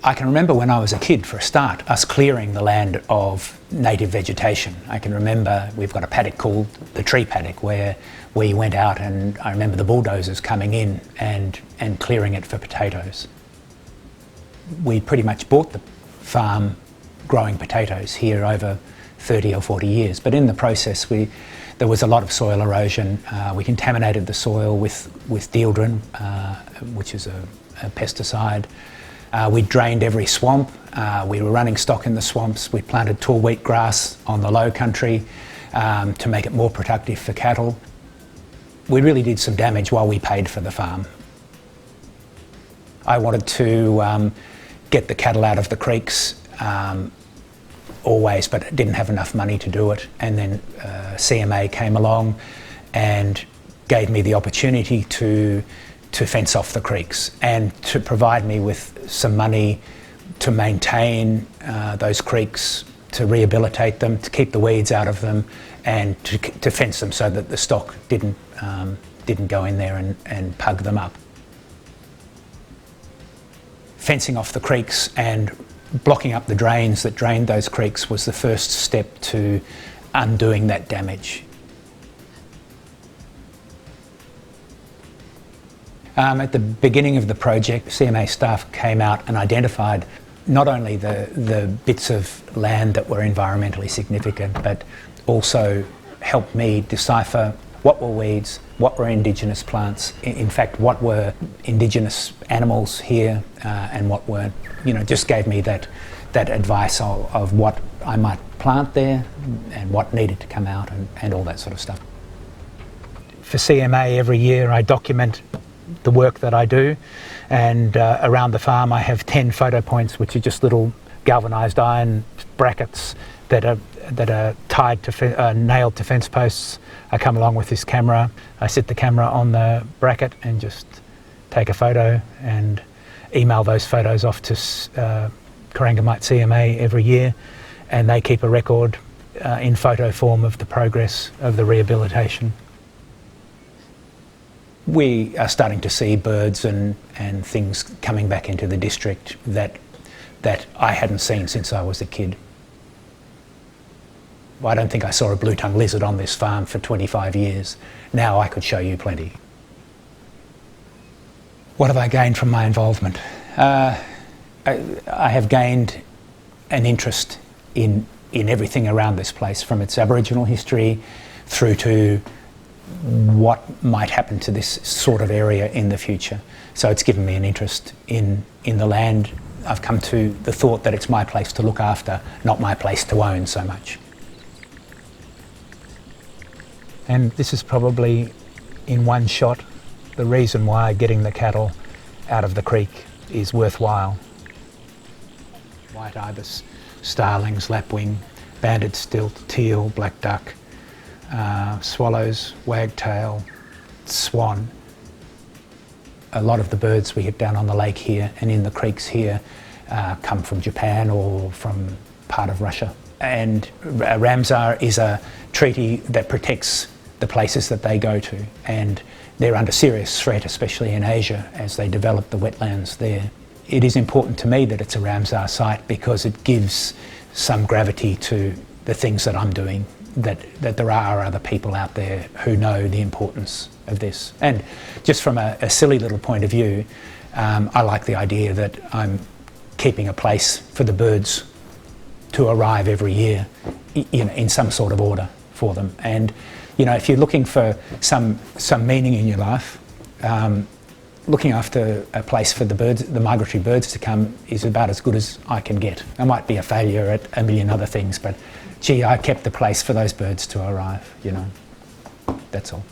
I can remember when I was a kid, for a start, us clearing the land of native vegetation. I can remember we've got a paddock called the tree paddock where we went out, and I remember the bulldozers coming in and clearing it for potatoes. We pretty much bought the farm growing potatoes here over 30 or 40 years, but in the process there was a lot of soil erosion. We contaminated the soil with dieldrin, which is a pesticide. We drained every swamp. We were running stock in the swamps. We planted tall wheat grass on the low country to make it more productive for cattle. We really did some damage while we paid for the farm. I wanted to get the cattle out of the creeks always, but didn't have enough money to do it. And then CMA came along and gave me the opportunity to fence off the creeks and to provide me with some money to maintain those creeks, to rehabilitate them, to keep the weeds out of them, and to fence them so that the stock didn't go in there and pug them up. Fencing off the creeks and blocking up the drains that drained those creeks was the first step to undoing that damage. At the beginning of the project, CMA staff came out and identified not only the bits of land that were environmentally significant, but also helped me decipher what were weeds, what were indigenous plants, in fact what were indigenous animals here and what weren't. Just gave me that advice of what I might plant there and what needed to come out and all that sort of stuff. For CMA, every year I document the work that I do, and around the farm I have 10 photo points, which are just little galvanised iron brackets that are tied to nailed to fence posts. I come along with this camera, I sit the camera on the bracket and just take a photo and email those photos off to Corangamite CMA every year, and they keep a record in photo form of the progress of the rehabilitation. We are starting to see birds and things coming back into the district that I hadn't seen since I was a kid. I don't think I saw a blue-tongued lizard on this farm for 25 years. Now I could show you plenty. What have I gained from my involvement? I have gained an interest in everything around this place, from its Aboriginal history through to what might happen to this sort of area in the future. So it's given me an interest in the land. I've come to the thought that it's my place to look after, not my place to own so much. And this is probably, in one shot, the reason why getting the cattle out of the creek is worthwhile. White ibis, starlings, lapwing, banded stilt, teal, black duck, swallows, wagtail, swan. A lot of the birds we have down on the lake here and in the creeks here come from Japan or from part of Russia. And Ramsar is a treaty that protects the places that they go to, and they're under serious threat, especially in Asia, as they develop the wetlands there. It is important to me that it's a Ramsar site because it gives some gravity to the things that I'm doing, that there are other people out there who know the importance of this. And just from a silly little point of view, I like the idea that I'm keeping a place for the birds to arrive every year, in some sort of order for them. And if you're looking for some meaning in your life, looking after a place for the birds, the migratory birds to come, is about as good as I can get. I might be a failure at a million other things, but gee, I kept the place for those birds to arrive, That's all.